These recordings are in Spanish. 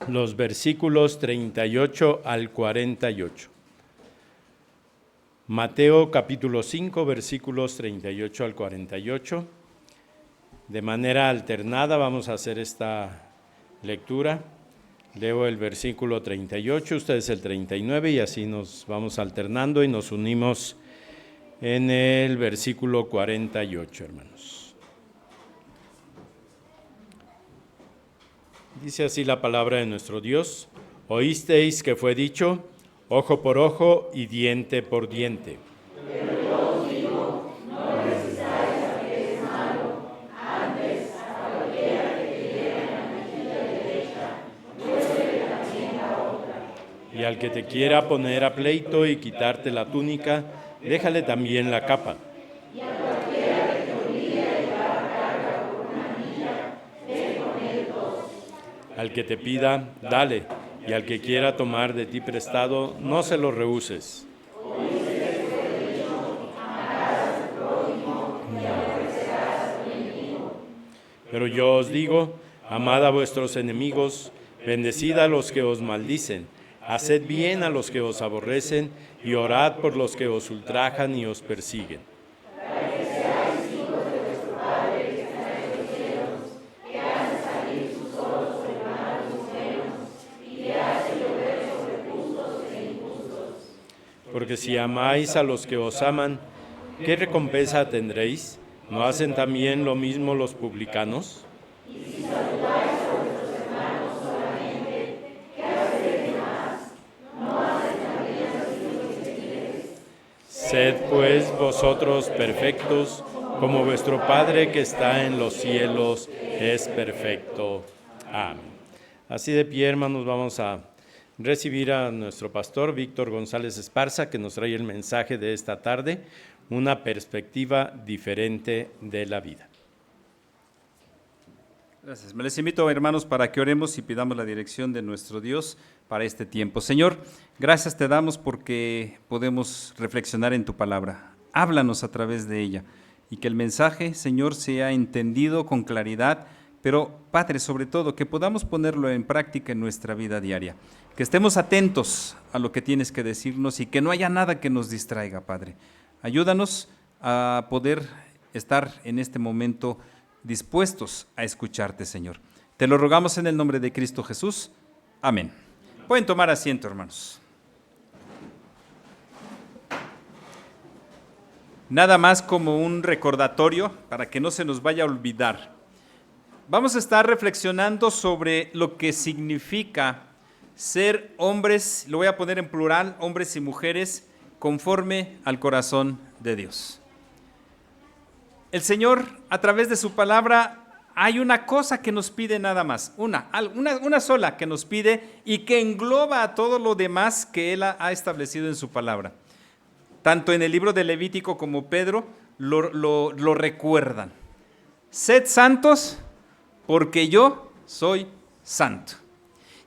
los versículos 38 al 48. Mateo capítulo 5, versículos 38 al 48. De manera alternada vamos a hacer esta lectura. Leo el versículo 38, ustedes el 39 y así nos vamos alternando y nos unimos en el versículo 48, hermanos. Dice así la palabra de nuestro Dios: oísteis que fue dicho, ojo por ojo y diente por diente. Pero yo os digo, no resistáis al que es malo, antes a cualquiera que te hiera en la mejilla derecha, muéstrele también la otra. Y al que te quiera poner a pleito y quitarte la túnica, déjale también la capa. Y a cualquiera que te obligue a llevar carga por una milla, ve con él dos. Al que te pida, dale, y al que quiera tomar de ti prestado, no se lo rehuses. Pero yo os digo, amad a vuestros enemigos, bendecid a los que os maldicen, haced bien a los que os aborrecen, y orad por los que os ultrajan y os persiguen. Porque si amáis a los que os aman, ¿qué recompensa tendréis? ¿No hacen también lo mismo los publicanos? Y si saludáis a vuestros hermanos solamente, ¿qué hacéis más? ¿No hacen también así los gentiles? Sed pues vosotros perfectos, como vuestro Padre que está en los cielos es perfecto. Amén. Así de pie, hermanos, vamos a recibir a nuestro pastor Víctor González Esparza, que nos trae el mensaje de esta tarde, una perspectiva diferente de la vida. Gracias. Me les invito, hermanos, para que oremos y pidamos la dirección de nuestro Dios para este tiempo. Señor, gracias te damos porque podemos reflexionar en tu palabra. Háblanos a través de ella y que el mensaje, Señor, sea entendido con claridad, pero, Padre, sobre todo, que podamos ponerlo en práctica en nuestra vida diaria. Que estemos atentos a lo que tienes que decirnos y que no haya nada que nos distraiga, Padre. Ayúdanos a poder estar en este momento dispuestos a escucharte, Señor. Te lo rogamos en el nombre de Cristo Jesús. Amén. Pueden tomar asiento, hermanos. Nada más como un recordatorio para que no se nos vaya a olvidar. Vamos a estar reflexionando sobre lo que significa ser hombres, lo voy a poner en plural, hombres y mujeres, conforme al corazón de Dios. El Señor, a través de su palabra, hay una cosa que nos pide nada más, una sola que nos pide y que engloba a todo lo demás que Él ha establecido en su palabra. Tanto en el libro de Levítico como Pedro lo recuerdan. Sed santos, porque yo soy santo.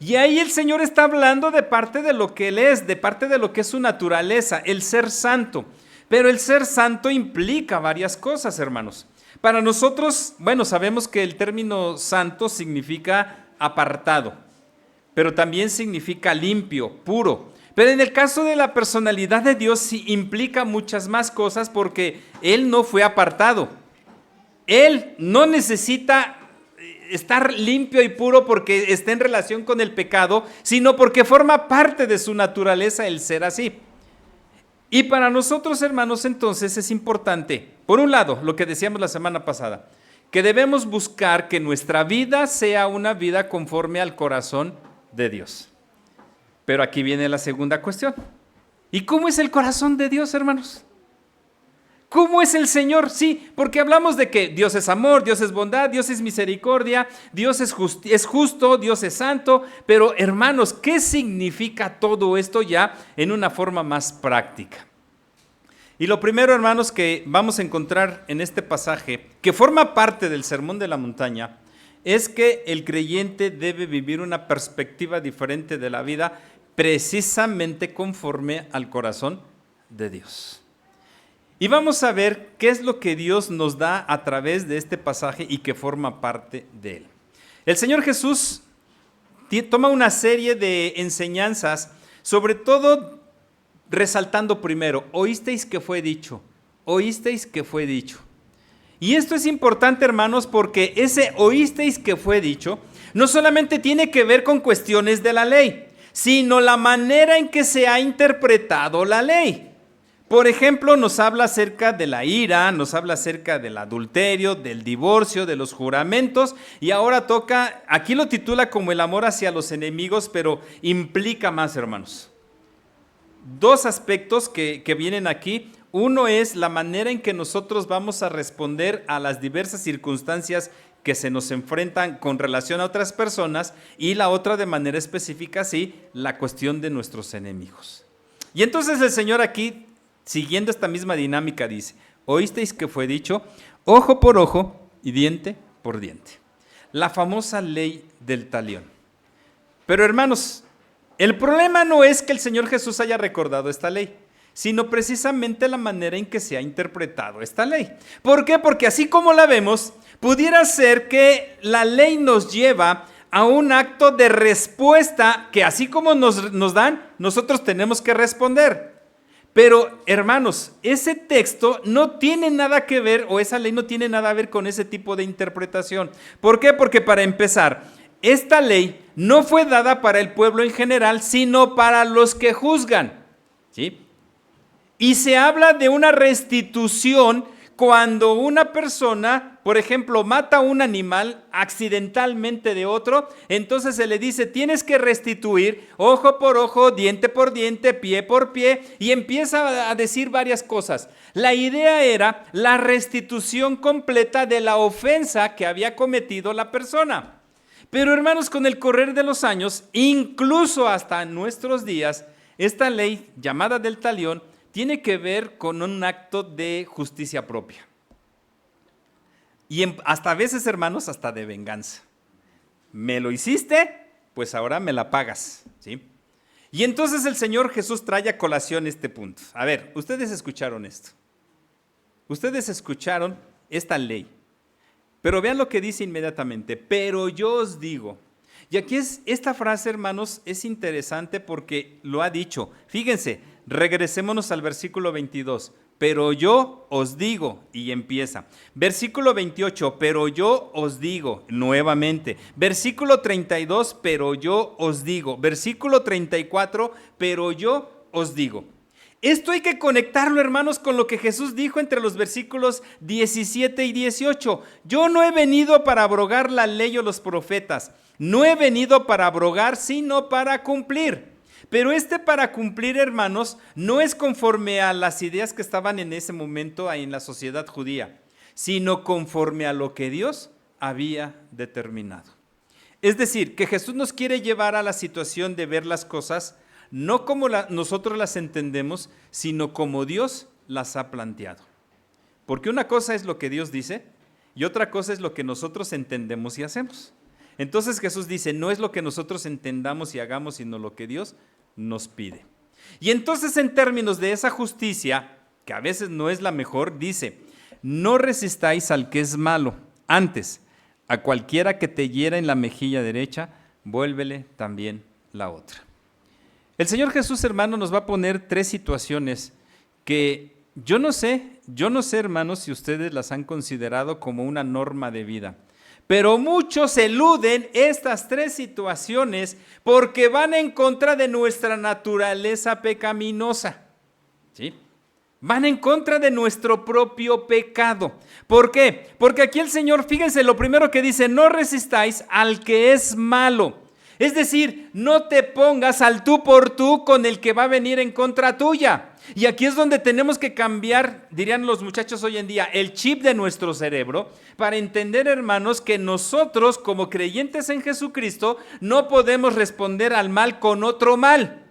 Y ahí el Señor está hablando de parte de lo que Él es, de parte de lo que es su naturaleza, el ser santo. Pero el ser santo implica varias cosas, hermanos. Para nosotros, bueno, sabemos que el término santo significa apartado, pero también significa limpio, puro. Pero en el caso de la personalidad de Dios sí implica muchas más cosas porque Él no fue apartado. Él no necesita estar limpio y puro porque está en relación con el pecado, sino porque forma parte de su naturaleza el ser así. Y para nosotros, hermanos, entonces es importante, por un lado, lo que decíamos la semana pasada, que debemos buscar que nuestra vida sea una vida conforme al corazón de Dios. Pero aquí viene la segunda cuestión. ¿Y cómo es el corazón de Dios, hermanos? ¿Cómo es el Señor? Sí, porque hablamos de que Dios es amor, Dios es bondad, Dios es misericordia, Dios es justo, Dios es santo, pero hermanos, ¿qué significa todo esto ya en una forma más práctica? Y lo primero, hermanos, que vamos a encontrar en este pasaje, que forma parte del Sermón de la Montaña, es que el creyente debe vivir una perspectiva diferente de la vida, precisamente conforme al corazón de Dios. Y vamos a ver qué es lo que Dios nos da a través de este pasaje y que forma parte de él. El Señor Jesús toma una serie de enseñanzas, sobre todo resaltando primero, oísteis que fue dicho, oísteis que fue dicho. Y esto es importante, hermanos, porque ese oísteis que fue dicho no solamente tiene que ver con cuestiones de la ley, sino la manera en que se ha interpretado la ley. Por ejemplo, nos habla acerca de la ira, nos habla acerca del adulterio, del divorcio, de los juramentos, y ahora toca, aquí lo titula como el amor hacia los enemigos, pero implica más, hermanos. Dos aspectos que vienen aquí. Uno es la manera en que nosotros vamos a responder a las diversas circunstancias que se nos enfrentan con relación a otras personas, y la otra de manera específica, sí, la cuestión de nuestros enemigos. Y entonces el Señor aquí, siguiendo esta misma dinámica, dice, oísteis que fue dicho, ojo por ojo y diente por diente. La famosa ley del talión. Pero hermanos, el problema no es que el Señor Jesús haya recordado esta ley, sino precisamente la manera en que se ha interpretado esta ley. ¿Por qué? Porque así como la vemos, pudiera ser que la ley nos lleva a un acto de respuesta que así como nos dan, nosotros tenemos que responder. Pero, hermanos, ese texto no tiene nada que ver, o esa ley no tiene nada que ver con ese tipo de interpretación. ¿Por qué? Porque para empezar, esta ley no fue dada para el pueblo en general, sino para los que juzgan, ¿sí? Y se habla de una restitución cuando una persona, por ejemplo, mata a un animal accidentalmente de otro, entonces se le dice, tienes que restituir ojo por ojo, diente por diente, pie por pie, y empieza a decir varias cosas. La idea era la restitución completa de la ofensa que había cometido la persona. Pero hermanos, con el correr de los años, incluso hasta nuestros días, esta ley llamada del talión tiene que ver con un acto de justicia propia. Y hasta a veces, hermanos, hasta de venganza. Me lo hiciste, pues ahora me la pagas, ¿sí? Y entonces el Señor Jesús trae a colación este punto. A ver, ustedes escucharon esto. Ustedes escucharon esta ley. Pero vean lo que dice inmediatamente. Pero yo os digo. Y aquí esta frase, hermanos, es interesante porque lo ha dicho. Fíjense, regresémonos al versículo 22. Pero yo os digo, y empieza. Versículo 28, pero yo os digo, nuevamente. Versículo 32, pero yo os digo. Versículo 34, pero yo os digo. Esto hay que conectarlo, hermanos, con lo que Jesús dijo entre los versículos 17 y 18. Yo no he venido para abrogar la ley o los profetas. No he venido para abrogar, sino para cumplir. Pero para cumplir, hermanos, no es conforme a las ideas que estaban en ese momento en la sociedad judía, sino conforme a lo que Dios había determinado. Es decir, que Jesús nos quiere llevar a la situación de ver las cosas no como nosotros las entendemos, sino como Dios las ha planteado. Porque una cosa es lo que Dios dice y otra cosa es lo que nosotros entendemos y hacemos. Entonces Jesús dice, no es lo que nosotros entendamos y hagamos, sino lo que Dios nos pide. Y entonces en términos de esa justicia, que a veces no es la mejor, dice, no resistáis al que es malo, antes, a cualquiera que te hiera en la mejilla derecha, vuélvele también la otra. El Señor Jesús, hermano, nos va a poner tres situaciones que yo no sé, hermanos, si ustedes las han considerado como una norma de vida. Pero muchos eluden estas tres situaciones porque van en contra de nuestra naturaleza pecaminosa, ¿sí? Van en contra de nuestro propio pecado. ¿Por qué? Porque aquí el Señor, fíjense, lo primero que dice, no resistáis al que es malo. Es decir, no te pongas al tú por tú con el que va a venir en contra tuya. Y aquí es donde tenemos que cambiar, dirían los muchachos hoy en día, el chip de nuestro cerebro para entender, hermanos, que nosotros como creyentes en Jesucristo no podemos responder al mal con otro mal.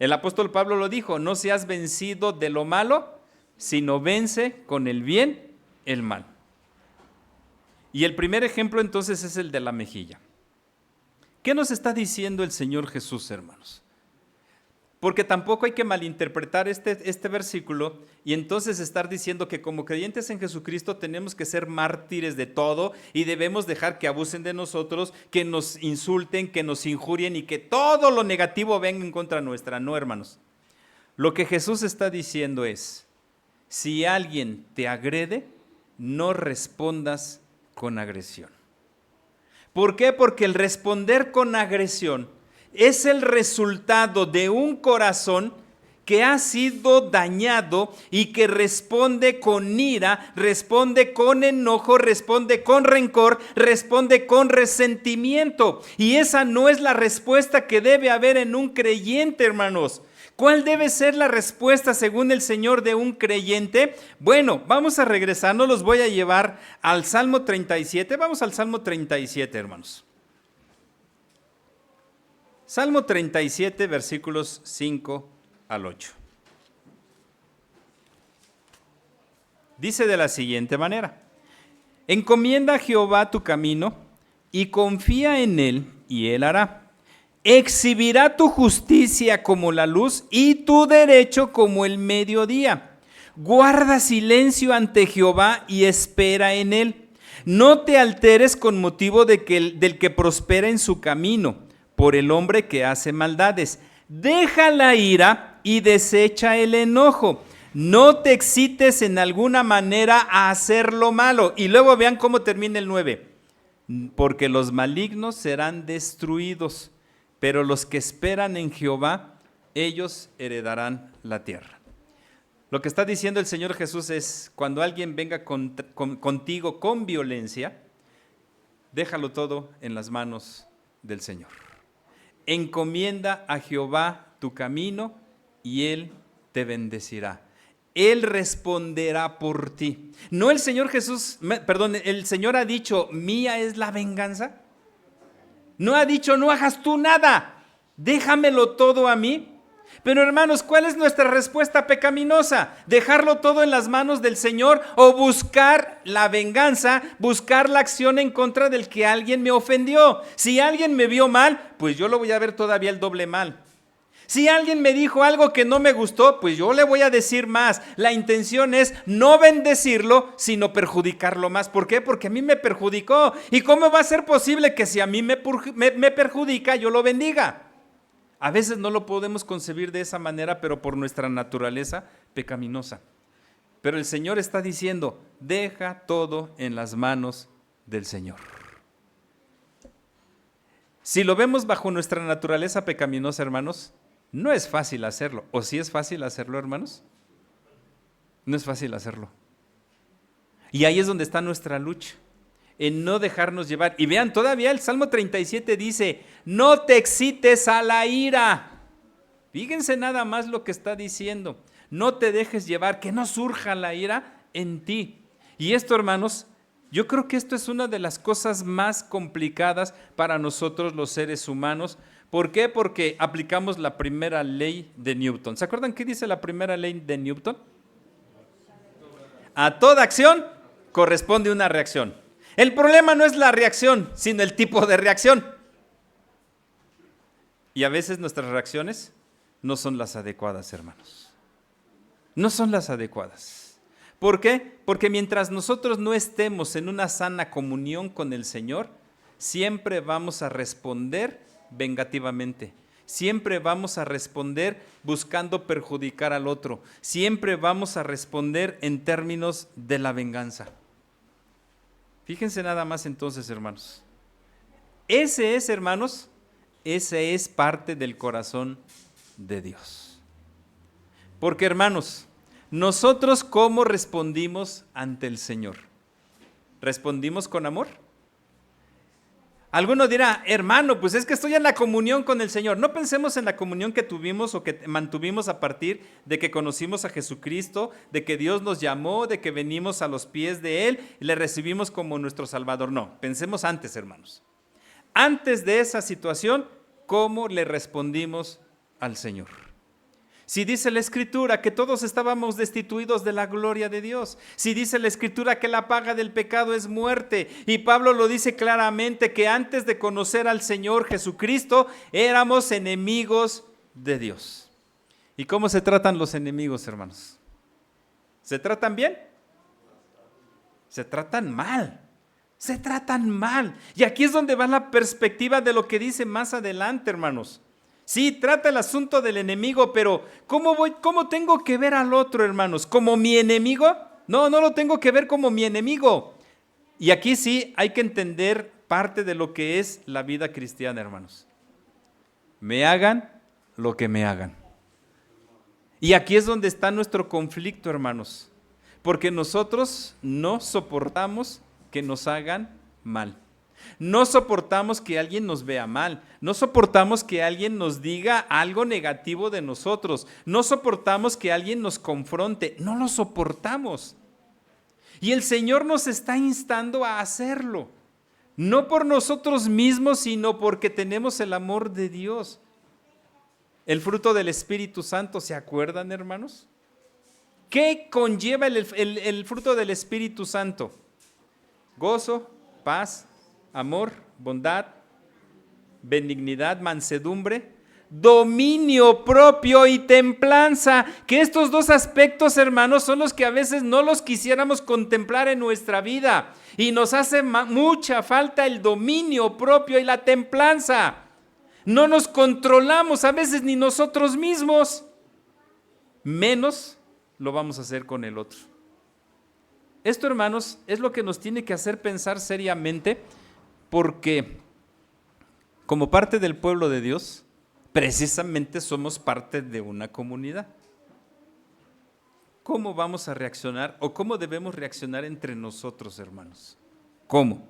El apóstol Pablo lo dijo, no seas vencido de lo malo, sino vence con el bien el mal. Y el primer ejemplo entonces es el de la mejilla. ¿Qué nos está diciendo el Señor Jesús, hermanos? Porque tampoco hay que malinterpretar este versículo y entonces estar diciendo que como creyentes en Jesucristo tenemos que ser mártires de todo y debemos dejar que abusen de nosotros, que nos insulten, que nos injurien y que todo lo negativo venga en contra nuestra. No, hermanos. Lo que Jesús está diciendo es, si alguien te agrede, no respondas con agresión. ¿Por qué? Porque el responder con agresión es el resultado de un corazón que ha sido dañado y que responde con ira, responde con enojo, responde con rencor, responde con resentimiento. Y esa no es la respuesta que debe haber en un creyente, hermanos. ¿Cuál debe ser la respuesta según el Señor de un creyente? Bueno, vamos a regresar, no los voy a llevar al Salmo 37. Vamos al Salmo 37, hermanos. Salmo 37, versículos 5 al 8. Dice de la siguiente manera: encomienda a Jehová tu camino y confía en él, y él hará. Exhibirá tu justicia como la luz y tu derecho como el mediodía. Guarda silencio ante Jehová y espera en él. No te alteres con motivo del que prospera en su camino, por el hombre que hace maldades. Deja la ira y desecha el enojo. No te excites en alguna manera a hacer lo malo. Y luego vean cómo termina el 9. Porque los malignos serán destruidos, pero los que esperan en Jehová, ellos heredarán la tierra. Lo que está diciendo el Señor Jesús es, cuando alguien venga contigo con violencia, déjalo todo en las manos del Señor. Encomienda a Jehová tu camino y Él te bendecirá. Él responderá por ti. ¿No el Señor Jesús, el Señor ha dicho, mía es la venganza? No ha dicho, no hagas tú nada, déjamelo todo a mí. Pero hermanos, ¿cuál es nuestra respuesta pecaminosa? ¿Dejarlo todo en las manos del Señor o buscar la venganza, buscar la acción en contra del que alguien me ofendió? Si alguien me vio mal, pues yo lo voy a ver todavía el doble mal. Si alguien me dijo algo que no me gustó, pues yo le voy a decir más. La intención es no bendecirlo, sino perjudicarlo más. ¿Por qué? Porque a mí me perjudicó. ¿Y cómo va a ser posible que si a mí me perjudica, yo lo bendiga? A veces no lo podemos concebir de esa manera, pero por nuestra naturaleza pecaminosa. Pero el Señor está diciendo, deja todo en las manos del Señor. Si lo vemos bajo nuestra naturaleza pecaminosa, hermanos, no es fácil hacerlo. ¿O sí es fácil hacerlo, hermanos? No es fácil hacerlo. Y ahí es donde está nuestra lucha, en no dejarnos llevar. Y vean, todavía el Salmo 37 dice, no te excites a la ira. Fíjense nada más lo que está diciendo. No te dejes llevar, que no surja la ira en ti. Y esto, hermanos, yo creo que esto es una de las cosas más complicadas para nosotros los seres humanos. ¿Por qué? Porque aplicamos la primera ley de Newton. ¿Se acuerdan qué dice la primera ley de Newton? A toda acción corresponde una reacción. El problema no es la reacción, sino el tipo de reacción. Y a veces nuestras reacciones no son las adecuadas, hermanos. No son las adecuadas. ¿Por qué? Porque mientras nosotros no estemos en una sana comunión con el Señor, siempre vamos a responder vengativamente. Siempre vamos a responder buscando perjudicar al otro. Siempre vamos a responder en términos de la venganza. Fíjense nada más entonces, hermanos. Ese es parte del corazón de Dios. Porque, hermanos, nosotros ¿cómo respondimos ante el Señor? ¿Respondimos con amor? Alguno dirá, hermano, pues es que estoy en la comunión con el Señor. No pensemos en la comunión que tuvimos o que mantuvimos a partir de que conocimos a Jesucristo, de que Dios nos llamó, de que venimos a los pies de Él y le recibimos como nuestro Salvador. No, pensemos antes, hermanos. Antes de esa situación, ¿cómo le respondimos al Señor? Si dice la Escritura que todos estábamos destituidos de la gloria de Dios, si dice la Escritura que la paga del pecado es muerte, y Pablo lo dice claramente que antes de conocer al Señor Jesucristo éramos enemigos de Dios. ¿Y cómo se tratan los enemigos, hermanos? ¿Se tratan bien? Se tratan mal. Se tratan mal. Y aquí es donde va la perspectiva de lo que dice más adelante, hermanos. Sí, trata el asunto del enemigo, pero ¿cómo tengo que ver al otro, hermanos? ¿Como mi enemigo? No lo tengo que ver como mi enemigo. Y aquí sí hay que entender parte de lo que es la vida cristiana, hermanos. Me hagan lo que me hagan. Y aquí es donde está nuestro conflicto, hermanos. Porque nosotros no soportamos que nos hagan mal. No soportamos que alguien nos vea mal. No soportamos que alguien nos diga algo negativo de nosotros. No soportamos que alguien nos confronte. No lo soportamos. Y el Señor nos está instando a hacerlo. No por nosotros mismos, sino porque tenemos el amor de Dios. El fruto del Espíritu Santo, ¿se acuerdan, hermanos? ¿Qué conlleva el fruto del Espíritu Santo? Gozo, paz, amor, bondad, benignidad, mansedumbre, dominio propio y templanza. Que estos dos aspectos, hermanos, son los que a veces no los quisiéramos contemplar en nuestra vida. Y nos hace mucha falta el dominio propio y la templanza. No nos controlamos a veces ni nosotros mismos. Menos lo vamos a hacer con el otro. Esto, hermanos, es lo que nos tiene que hacer pensar seriamente, porque como parte del pueblo de Dios, precisamente somos parte de una comunidad. ¿Cómo vamos a reaccionar o cómo debemos reaccionar entre nosotros, hermanos? ¿Cómo?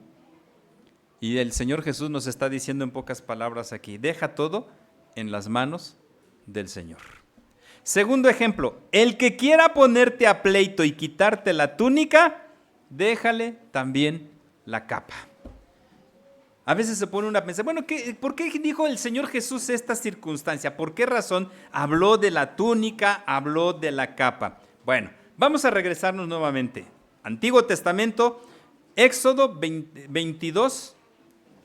Y el Señor Jesús nos está diciendo en pocas palabras aquí, deja todo en las manos del Señor. Segundo ejemplo, el que quiera ponerte a pleito y quitarte la túnica, déjale también la capa. A veces se pone una a pensar, bueno, ¿por qué dijo el Señor Jesús esta circunstancia? ¿Por qué razón habló de la túnica, habló de la capa? Bueno, vamos a regresarnos nuevamente. Antiguo Testamento, Éxodo 22.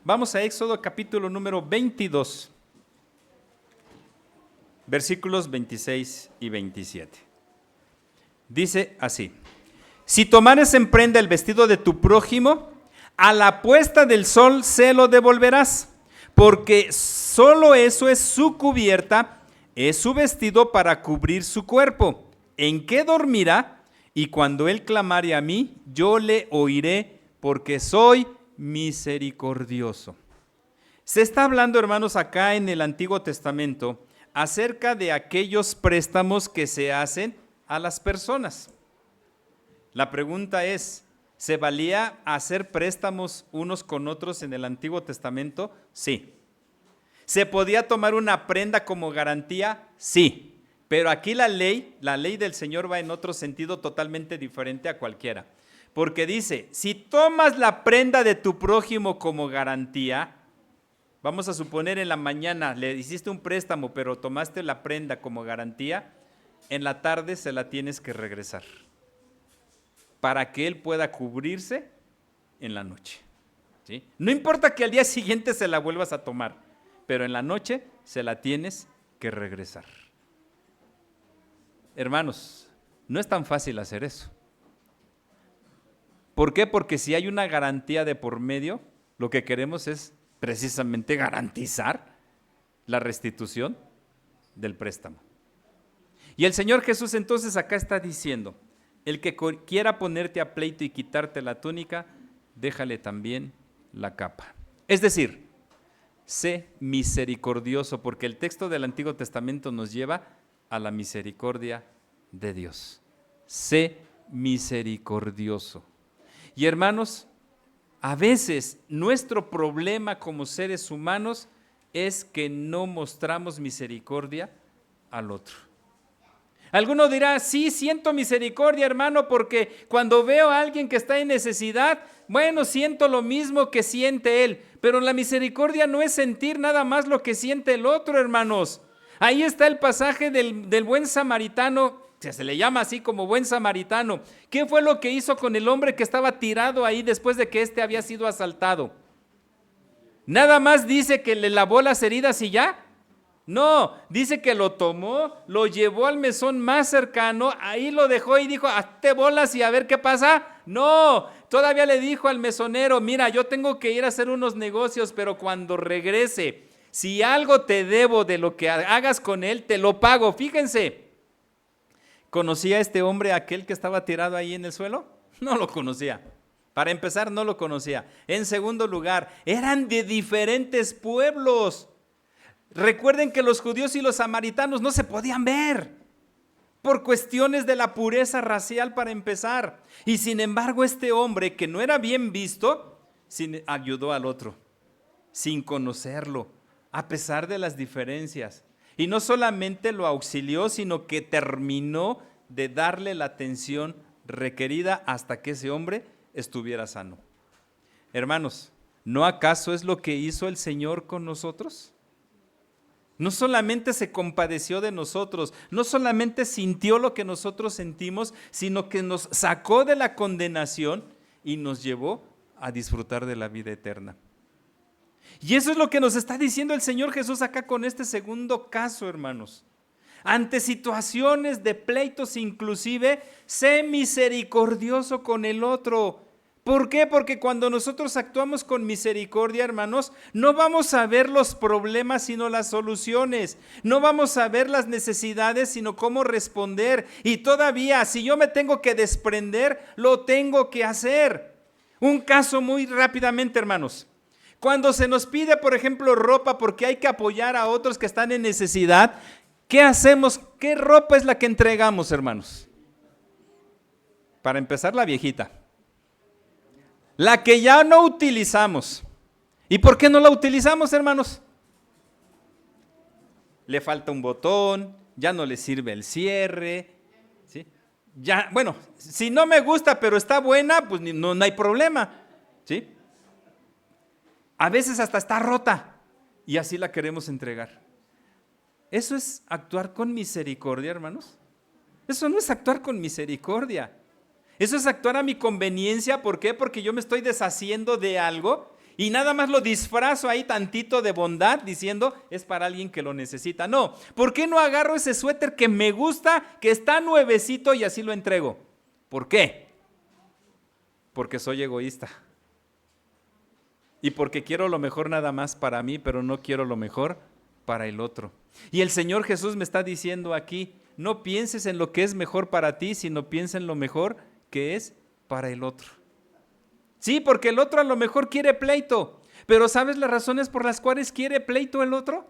Vamos a Éxodo capítulo número 22. Versículos 26 y 27. Dice así: si tomares en prenda el vestido de tu prójimo, a la puesta del sol se lo devolverás, porque solo eso es su cubierta, es su vestido para cubrir su cuerpo. ¿En qué dormirá? Y cuando él clamare a mí, yo le oiré, porque soy misericordioso. Se está hablando, hermanos, acá en el Antiguo Testamento, acerca de aquellos préstamos que se hacen a las personas. La pregunta es, ¿se valía hacer préstamos unos con otros en el Antiguo Testamento? Sí. ¿Se podía tomar una prenda como garantía? Sí. Pero aquí la ley del Señor va en otro sentido totalmente diferente a cualquiera. Porque dice, si tomas la prenda de tu prójimo como garantía, vamos a suponer en la mañana le hiciste un préstamo, pero tomaste la prenda como garantía, en la tarde se la tienes que regresar para que él pueda cubrirse en la noche. ¿Sí? No importa que al día siguiente se la vuelvas a tomar, pero en la noche se la tienes que regresar. Hermanos, no es tan fácil hacer eso. ¿Por qué? Porque si hay una garantía de por medio, lo que queremos es precisamente garantizar la restitución del préstamo. Y el Señor Jesús entonces acá está diciendo, el que quiera ponerte a pleito y quitarte la túnica, déjale también la capa. Es decir, sé misericordioso, porque el texto del Antiguo Testamento nos lleva a la misericordia de Dios. Sé misericordioso. Y hermanos, a veces nuestro problema como seres humanos es que no mostramos misericordia al otro. Alguno dirá, sí, siento misericordia, hermano, porque cuando veo a alguien que está en necesidad, bueno, siento lo mismo que siente él. Pero la misericordia no es sentir nada más lo que siente el otro, hermanos. Ahí está el pasaje del buen samaritano, se le llama así como buen samaritano. ¿Qué fue lo que hizo con el hombre que estaba tirado ahí después de que éste había sido asaltado? Nada más dice que le lavó las heridas y ya. No, dice que lo tomó, lo llevó al mesón más cercano, ahí lo dejó y dijo, hazte bolas y a ver qué pasa. No, todavía le dijo al mesonero, mira, yo tengo que ir a hacer unos negocios, pero cuando regrese, si algo te debo de lo que hagas con él, te lo pago. Fíjense, ¿conocía este hombre a aquel que estaba tirado ahí en el suelo? No lo conocía. Para empezar, no lo conocía. En segundo lugar, eran de diferentes pueblos. Recuerden que los judíos y los samaritanos no se podían ver por cuestiones de la pureza racial para empezar. Y sin embargo, este hombre que no era bien visto, ayudó al otro, sin conocerlo, a pesar de las diferencias. Y no solamente lo auxilió, sino que terminó de darle la atención requerida hasta que ese hombre estuviera sano. Hermanos, ¿no acaso es lo que hizo el Señor con nosotros? No solamente se compadeció de nosotros, no solamente sintió lo que nosotros sentimos, sino que nos sacó de la condenación y nos llevó a disfrutar de la vida eterna. Y eso es lo que nos está diciendo el Señor Jesús acá con este segundo caso, hermanos. Ante situaciones de pleitos inclusive, sé misericordioso con el otro. ¿Por qué? Porque cuando nosotros actuamos con misericordia, hermanos, no vamos a ver los problemas sino las soluciones. No vamos a ver las necesidades sino cómo responder. Y todavía, si yo me tengo que desprender, lo tengo que hacer. Un caso muy rápidamente, hermanos. Cuando se nos pide, por ejemplo, ropa porque hay que apoyar a otros que están en necesidad, ¿qué hacemos? ¿Qué ropa es la que entregamos, hermanos? Para empezar, la viejita. La que ya no utilizamos. ¿Y por qué no la utilizamos, hermanos? Le falta un botón, ya no le sirve el cierre, ¿sí? Ya, bueno, si no me gusta pero está buena, pues no hay problema, ¿sí? A veces hasta está rota y así la queremos entregar. ¿Eso es actuar con misericordia, hermanos? Eso no es actuar con misericordia. Eso es actuar a mi conveniencia. ¿Por qué? Porque yo me estoy deshaciendo de algo y nada más lo disfrazo ahí tantito de bondad diciendo es para alguien que lo necesita. No, ¿por qué no agarro ese suéter que me gusta, que está nuevecito y así lo entrego? ¿Por qué? Porque soy egoísta. Y porque quiero lo mejor nada más para mí, pero no quiero lo mejor para el otro. Y el Señor Jesús me está diciendo aquí, no pienses en lo que es mejor para ti, sino piensa en lo mejor que es para el otro. Sí, porque el otro a lo mejor quiere pleito, pero ¿sabes las razones por las cuales quiere pleito el otro?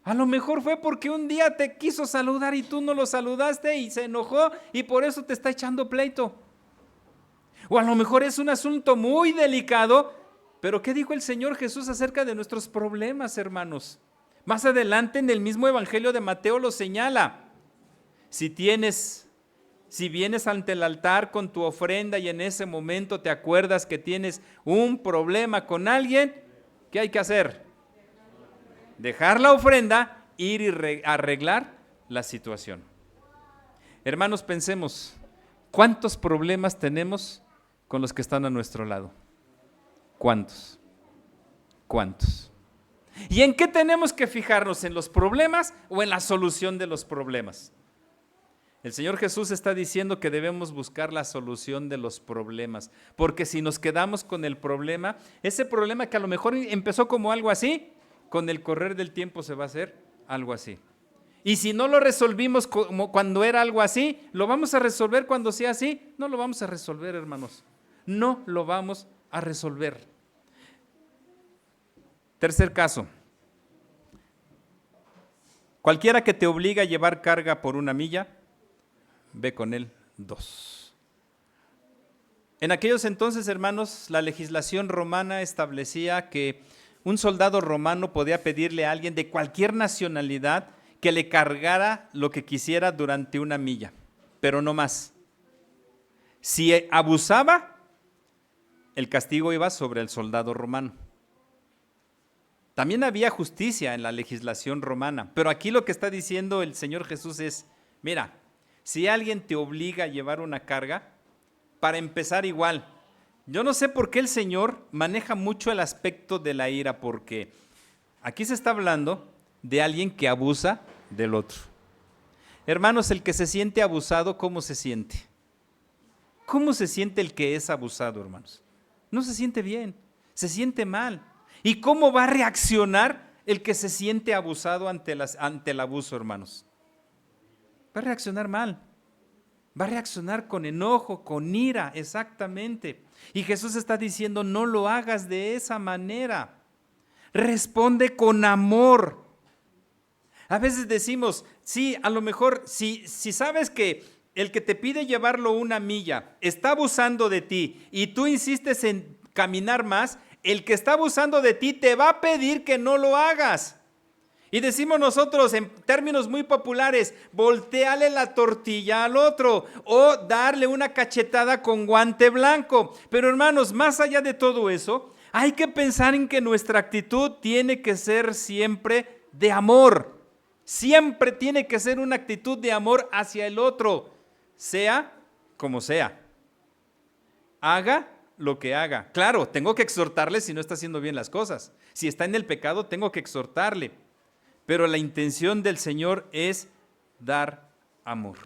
A lo mejor fue porque un día te quiso saludar y tú no lo saludaste y se enojó y por eso te está echando pleito. O a lo mejor es un asunto muy delicado, pero ¿qué dijo el Señor Jesús acerca de nuestros problemas, hermanos? Más adelante en el mismo Evangelio de Mateo lo señala. Si vienes ante el altar con tu ofrenda y en ese momento te acuerdas que tienes un problema con alguien, ¿qué hay que hacer? Dejar la ofrenda, ir y arreglar la situación. Hermanos, pensemos, ¿cuántos problemas tenemos con los que están a nuestro lado? ¿Cuántos? ¿Cuántos? ¿Y en qué tenemos que fijarnos? ¿En los problemas o en la solución de los problemas? El Señor Jesús está diciendo que debemos buscar la solución de los problemas, porque si nos quedamos con el problema, ese problema que a lo mejor empezó como algo así, con el correr del tiempo se va a hacer algo así. Y si no lo resolvimos como cuando era algo así, ¿lo vamos a resolver cuando sea así? No lo vamos a resolver, hermanos. No lo vamos a resolver. Tercer caso. Cualquiera que te obligue a llevar carga por 1 milla, ve con él 2. En aquellos entonces, hermanos, la legislación romana establecía que un soldado romano podía pedirle a alguien de cualquier nacionalidad que le cargara lo que quisiera durante 1 milla, pero no más. Si abusaba, el castigo iba sobre el soldado romano. También había justicia en la legislación romana, pero aquí lo que está diciendo el Señor Jesús es, mira, si alguien te obliga a llevar una carga, para empezar igual, yo no sé por qué el Señor maneja mucho el aspecto de la ira, porque aquí se está hablando de alguien que abusa del otro. Hermanos, el que se siente abusado, ¿cómo se siente? ¿Cómo se siente el que es abusado, hermanos? No se siente bien, se siente mal. ¿Y cómo va a reaccionar el que se siente abusado ante el abuso, hermanos? Va a reaccionar mal. Va a reaccionar con enojo, con ira, exactamente. Y Jesús está diciendo, no lo hagas de esa manera. Responde con amor. A veces decimos, sí, a lo mejor, si sabes que el que te pide llevarlo una milla está abusando de ti y tú insistes en caminar más, el que está abusando de ti te va a pedir que no lo hagas. Y decimos nosotros en términos muy populares, volteale la tortilla al otro o darle una cachetada con guante blanco. Pero hermanos, más allá de todo eso, hay que pensar en que nuestra actitud tiene que ser siempre de amor. Siempre tiene que ser una actitud de amor hacia el otro, sea como sea. Haga lo que haga. Claro, tengo que exhortarle si no está haciendo bien las cosas. Si está en el pecado, tengo que exhortarle. Pero la intención del Señor es dar amor.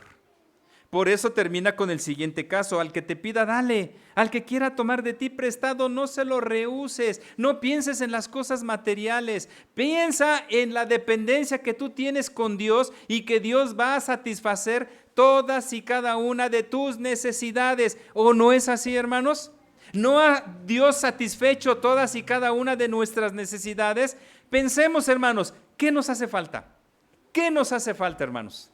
Por eso termina con el siguiente caso: al que te pida, dale. Al que quiera tomar de ti prestado, no se lo rehúses. No pienses en las cosas materiales. Piensa en la dependencia que tú tienes con Dios y que Dios va a satisfacer todas y cada una de tus necesidades. ¿O no es así, hermanos? ¿No ha Dios satisfecho todas y cada una de nuestras necesidades? Pensemos, hermanos, ¿qué nos hace falta? ¿Qué nos hace falta, hermanos?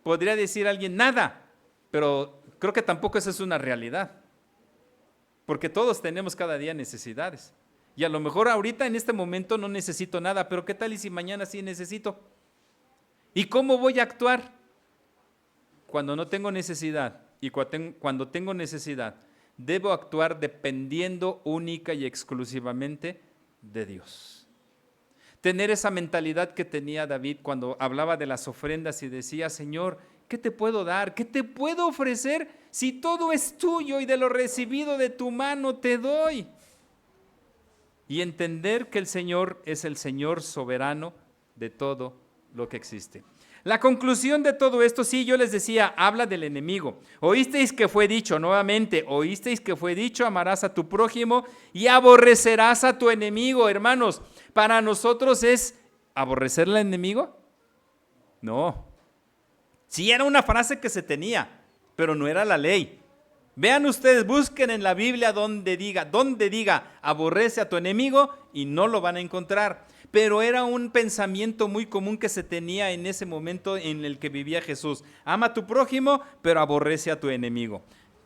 Podría decir alguien, nada, pero creo que tampoco esa es una realidad, porque todos tenemos cada día necesidades. Y a lo mejor ahorita en este momento no necesito nada, pero ¿qué tal y si mañana sí necesito? ¿Y cómo voy a actuar? Cuando no tengo necesidad y cuando tengo necesidad, debo actuar dependiendo única y exclusivamente de Dios. Tener esa mentalidad que tenía David cuando hablaba de las ofrendas y decía, Señor, ¿qué te puedo dar? ¿Qué te puedo ofrecer si todo es tuyo y de lo recibido de tu mano te doy? Y entender que el Señor es el Señor soberano de todo lo que existe. La conclusión de todo esto, sí, yo les decía, habla del enemigo. Oísteis que fue dicho, nuevamente, oísteis que fue dicho, amarás a tu prójimo y aborrecerás a tu enemigo. Hermanos, para nosotros es aborrecer al enemigo. No. Sí era una frase que se tenía, pero no era la ley. Vean ustedes, busquen en la Biblia donde diga aborrece a tu enemigo y no lo van a encontrar. Pero era un pensamiento muy común que se tenía en ese momento en el que vivía Jesús. Ama a tu prójimo, pero aborrece a tu enemigo.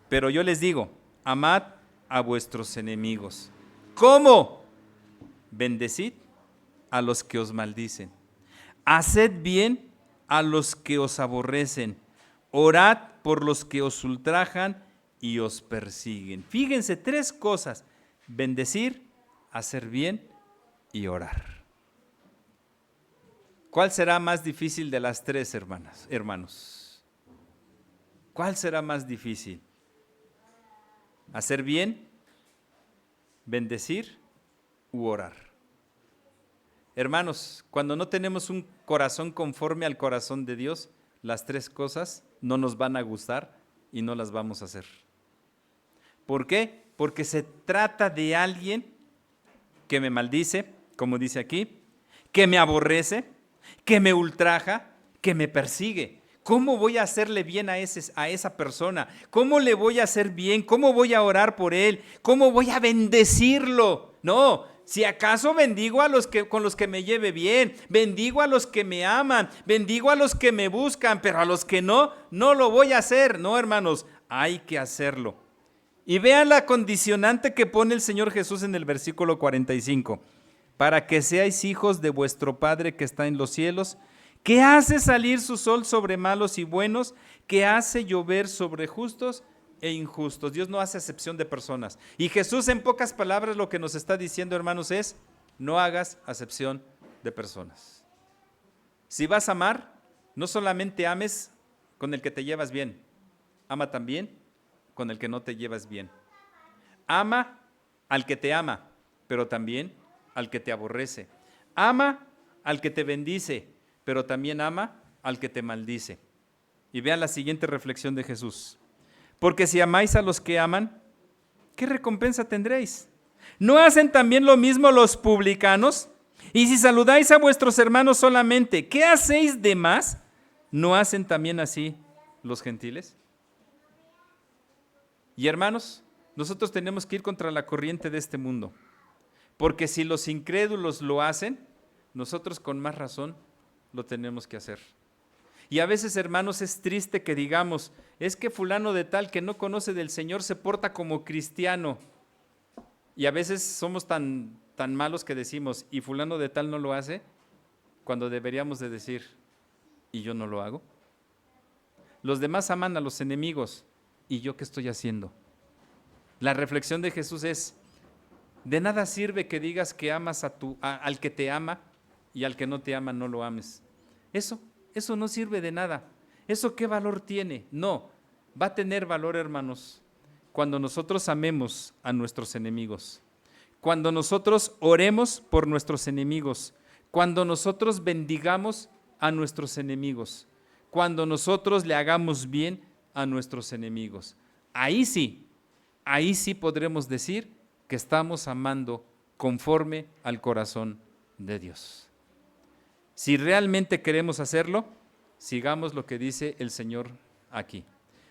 Pero yo les digo, amad a vuestros enemigos. ¿Cómo? Bendecid a los que os maldicen. Haced bien a los que os aborrecen. Orad por los que os ultrajan y os persiguen. Fíjense, 3 cosas: bendecir, hacer bien y orar. ¿Cuál será más difícil de las 3, hermanos? ¿Cuál será más difícil? ¿Hacer bien, bendecir u orar? Hermanos, cuando no tenemos un corazón conforme al corazón de Dios, las 3 cosas no nos van a gustar y no las vamos a hacer. ¿Por qué? Porque se trata de alguien que me maldice, como dice aquí, que me aborrece, que me ultraja, que me persigue. ¿Cómo voy a hacerle bien a esa persona? ¿Cómo le voy a hacer bien? ¿Cómo voy a orar por él? ¿Cómo voy a bendecirlo? No, si acaso bendigo a con los que me lleve bien, bendigo a los que me aman, bendigo a los que me buscan, pero a los que no lo voy a hacer. No, hermanos, hay que hacerlo. Y vean la condicionante que pone el Señor Jesús en el versículo 45. Para que seáis hijos de vuestro Padre que está en los cielos, que hace salir su sol sobre malos y buenos, que hace llover sobre justos e injustos. Dios no hace acepción de personas. Y Jesús, en pocas palabras, lo que nos está diciendo, hermanos, es: no hagas acepción de personas. Si vas a amar, no solamente ames con el que te llevas bien, ama también con el que no te llevas bien. Ama al que te ama, pero también al que te aborrece. Ama al que te bendice, pero también ama al que te maldice. Y vean la siguiente reflexión de Jesús. Porque si amáis a los que aman, ¿qué recompensa tendréis? ¿No hacen también lo mismo los publicanos? Y si saludáis a vuestros hermanos solamente, ¿qué hacéis de más? ¿No hacen también así los gentiles? Y hermanos, nosotros tenemos que ir contra la corriente de este mundo, porque si los incrédulos lo hacen, nosotros con más razón lo tenemos que hacer. Y a veces, hermanos, es triste que digamos, es que fulano de tal que no conoce del Señor se porta como cristiano. Y a veces somos tan malos que decimos, ¿y fulano de tal no lo hace? Cuando deberíamos de decir, ¿y yo no lo hago? Los demás aman a los enemigos, ¿y yo qué estoy haciendo? La reflexión de Jesús es, de nada sirve que digas que amas al que te ama y al que no te ama no lo ames. Eso no sirve de nada. ¿Eso qué valor tiene? No, va a tener valor, hermanos, cuando nosotros amemos a nuestros enemigos, cuando nosotros oremos por nuestros enemigos, cuando nosotros bendigamos a nuestros enemigos, cuando nosotros le hagamos bien a nuestros enemigos. Ahí sí podremos decir que estamos amando conforme al corazón de Dios. Si realmente queremos hacerlo, sigamos lo que dice el Señor aquí.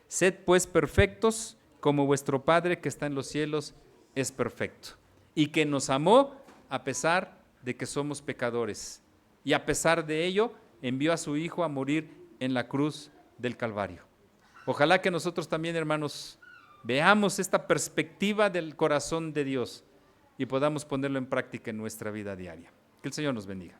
Sed pues perfectos como vuestro Padre que está en los cielos es perfecto. Y que nos amó a pesar de que somos pecadores. Y a pesar de ello, envió a su Hijo a morir en la cruz del Calvario. Ojalá que nosotros también, hermanos, veamos esta perspectiva del corazón de Dios y podamos ponerlo en práctica en nuestra vida diaria. Que el Señor nos bendiga.